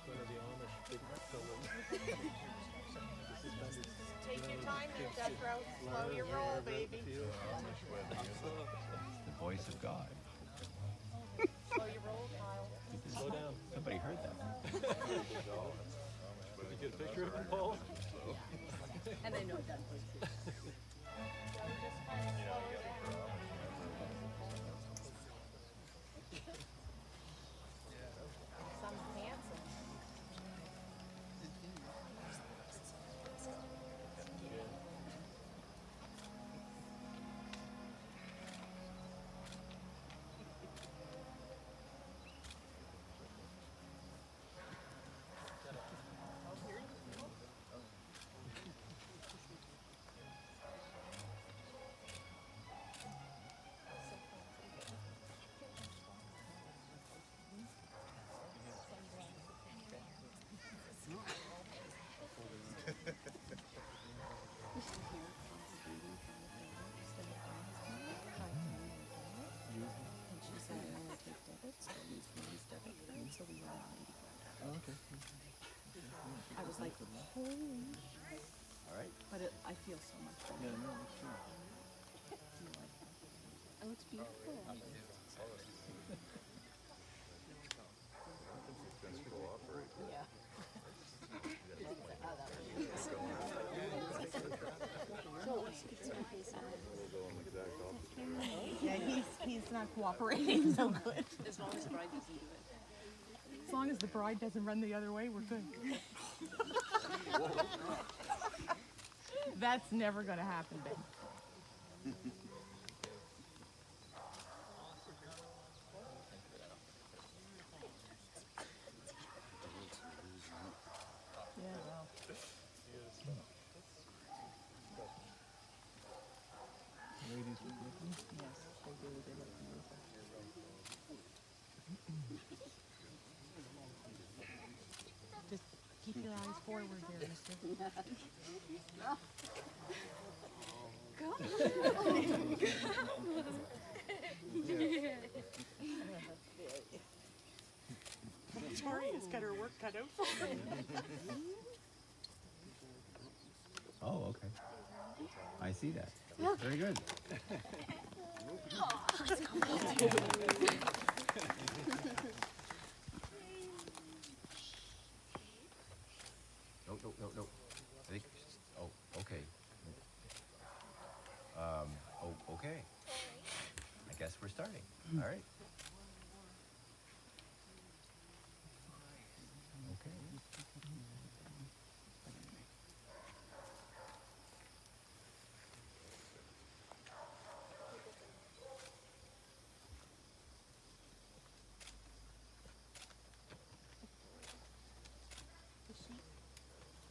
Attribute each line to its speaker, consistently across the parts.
Speaker 1: one of the Amish big fellows.
Speaker 2: Take your time there, Death Row. Slow your roll, baby.
Speaker 3: The voice of God.
Speaker 2: Slow your roll, Kyle.
Speaker 1: Slow down.
Speaker 3: Somebody heard that.
Speaker 1: Did you get a picture of him, Paul?
Speaker 4: And they know that.
Speaker 2: Sounds handsome.
Speaker 4: I was like, holy shit.
Speaker 3: All right.
Speaker 4: But I feel so much better.
Speaker 1: Yeah, no, that's true.
Speaker 4: It looks beautiful. Yeah.
Speaker 2: Yeah, he's not cooperating so good.
Speaker 4: As long as the bride doesn't do it.
Speaker 2: As long as the bride doesn't run the other way, we're good. That's never going to happen, babe. Yeah, well.
Speaker 1: Ladies with Nicky.
Speaker 2: Yes, they do. They look beautiful. Just keep your eyes forward there, mister. Victoria's got her work cut out for her.
Speaker 3: Oh, okay. I see that. Very good. No. I think. Oh, okay. Oh, okay. I guess we're starting. All right. Okay.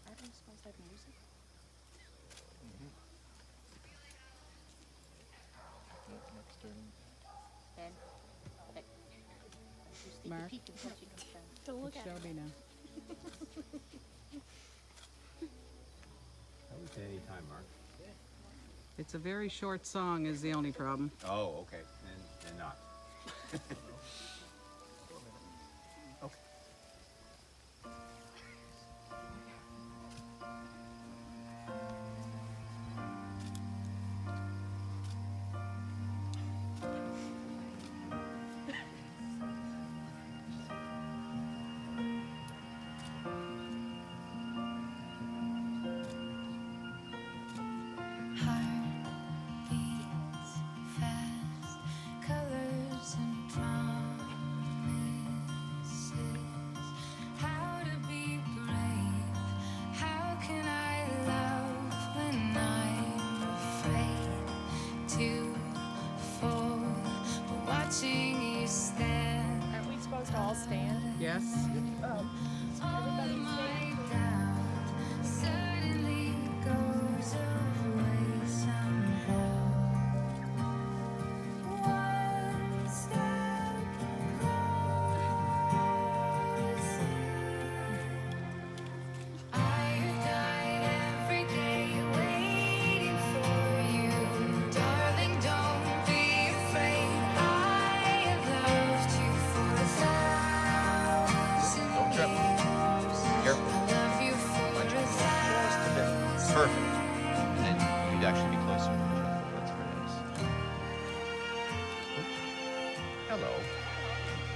Speaker 4: Aren't we supposed to have music?
Speaker 1: Next turn.
Speaker 4: Ben? Hey.
Speaker 2: Mark?
Speaker 4: Peek until she comes down.
Speaker 2: Don't look at Shelby now.
Speaker 3: I would say any time, Mark.
Speaker 5: It's a very short song is the only problem.
Speaker 3: Oh, okay. Then not. Okay.
Speaker 6: Heartbeats fast, colors and promises. How to be brave? How can I love when I'm afraid to fall? But watching you stand.
Speaker 2: Aren't we supposed to all stand?
Speaker 5: Yes?
Speaker 6: All my doubt suddenly goes away somehow. One step closer. I have died every day waiting for you, darling. Don't be afraid. I have loved you for 1,000 years.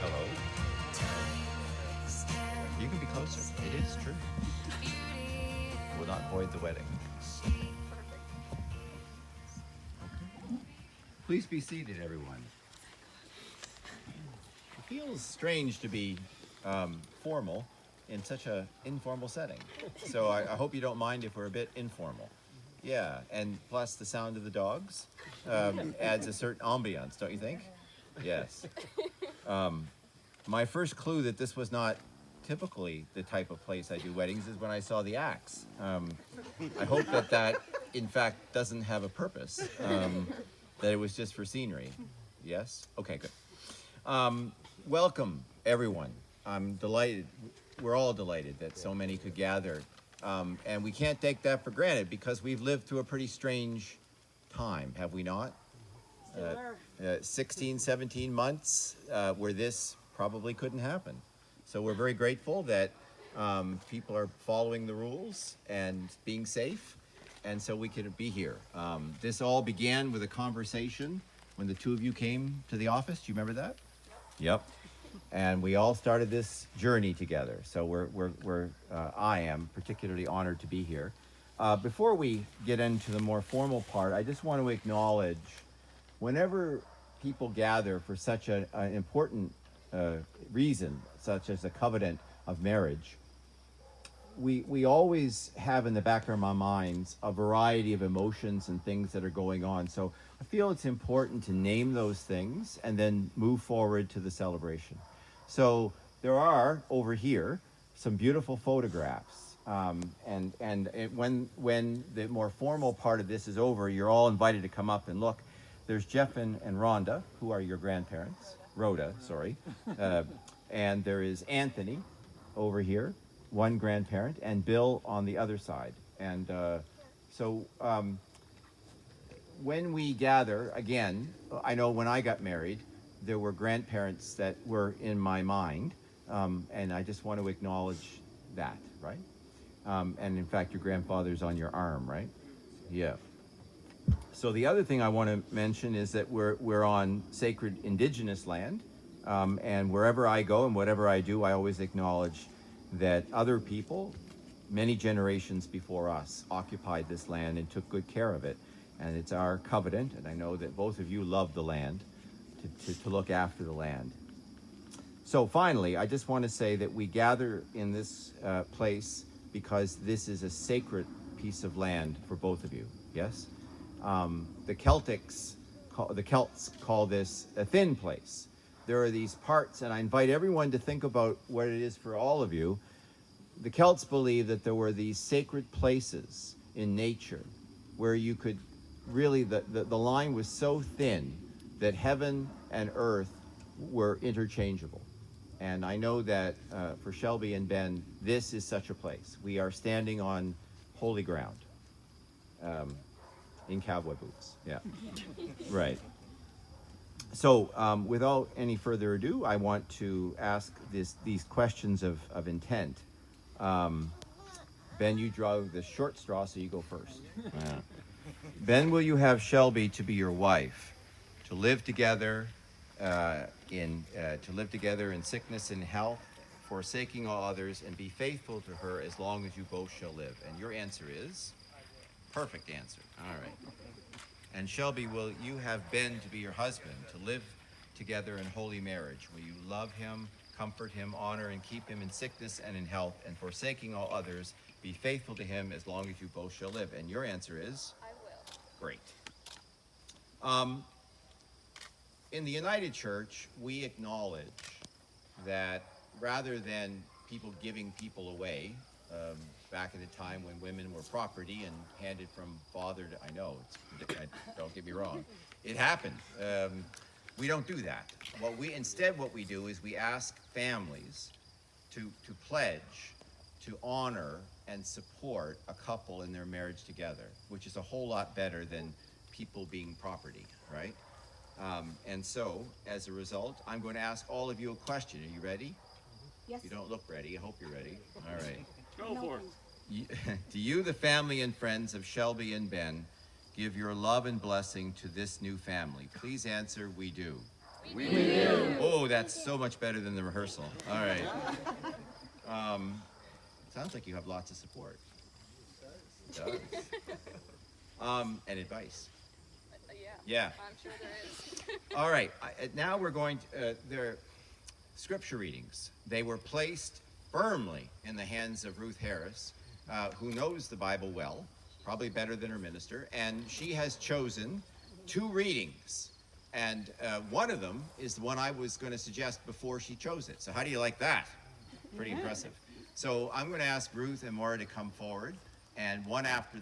Speaker 3: Hello. You can be closer. It is true. Will not void the wedding. Please be seated, everyone. It feels strange to be formal in such an informal setting. So I hope you don't mind if we're a bit informal. Yeah, and plus the sound of the dogs adds a certain ambiance, don't you think? Yes. My first clue that this was not typically the type of place I do weddings is when I saw the axe. I hope that in fact doesn't have a purpose, that it was just for scenery. Yes? Okay, good. Welcome, everyone. I'm delighted. We're all delighted that so many could gather. And we can't take that for granted because we've lived through a pretty strange time, have we not? 16, 17 months where this probably couldn't happen. So we're very grateful that people are following the rules and being safe, and so we could be here. This all began with a conversation when the two of you came to the office. Do you remember that? Yep. And we all started this journey together. So I am particularly honored to be here. Before we get into the more formal part, I just want to acknowledge whenever people gather for such an important reason, such as the covenant of marriage, we always have in the back of our minds a variety of emotions and things that are going on. So I feel it's important to name those things and then move forward to the celebration. So there are over here some beautiful photographs, when the more formal part of this is over, you're all invited to come up and look. There's Jeff and Rhonda, who are your grandparents. Rhoda, sorry. And there is Anthony over here, one grandparent, and Bill on the other side. And when we gather, again, I know when I got married, there were grandparents that were in my mind, and I just want to acknowledge that, right? And in fact, your grandfather's on your arm, right? Yeah. So the other thing I want to mention is that we're on sacred indigenous land, and wherever I go and whatever I do, I always acknowledge that other people, many generations before us, occupied this land and took good care of it. And it's our covenant, and I know that both of you love the land, to look after the land. So finally, I just want to say that we gather in this place because this is a sacred piece of land for both of you, yes? The Celts call this a thin place. There are these parts, and I invite everyone to think about what it is for all of you. The Celts believe that there were these sacred places in nature where you could really, the line was so thin that heaven and earth were interchangeable. And I know that for Shelby and Ben, this is such a place. We are standing on holy ground. In cowboy boots, yeah, right. So without any further ado, I want to ask these questions of intent. Ben, you draw the short straw, so you go first. Ben, will you have Shelby to be your wife, to live together in sickness and health, forsaking all others, and be faithful to her as long as you both shall live? And your answer is? Perfect answer. All right. And Shelby, will you have Ben to be your husband, to live together in holy marriage? Will you love him, comfort him, honor and keep him in sickness and in health, and forsaking all others, be faithful to him as long as you both shall live? And your answer is? I will. Great. In the United Church, we acknowledge that rather than people giving people away, back at the time when women were property and handed from father to, I know, don't get me wrong, it happened. We don't do that. What we do is we ask families to pledge to honor and support a couple in their marriage together, which is a whole lot better than people being property, right? And so, as a result, I'm going to ask all of you a question. Are you ready?
Speaker 4: Yes.
Speaker 3: You don't look ready. I hope you're ready. All right.
Speaker 1: Go for it.
Speaker 3: Do you, the family and friends of Shelby and Ben, give your love and blessing to this new family? Please answer, we do. We do. Oh, that's so much better than the rehearsal. All right. Sounds like you have lots of support. It does. And advice. Yeah.
Speaker 4: I'm sure there is.
Speaker 3: All right. Now we're going to their scripture readings. They were placed firmly in the hands of Ruth Harris, who knows the Bible well, probably better than her minister, and she has chosen 2 readings. And one of them is the one I was going to suggest before she chose it. So how do you like that? Pretty impressive. So I'm going to ask Ruth and Maura to come forward, and one after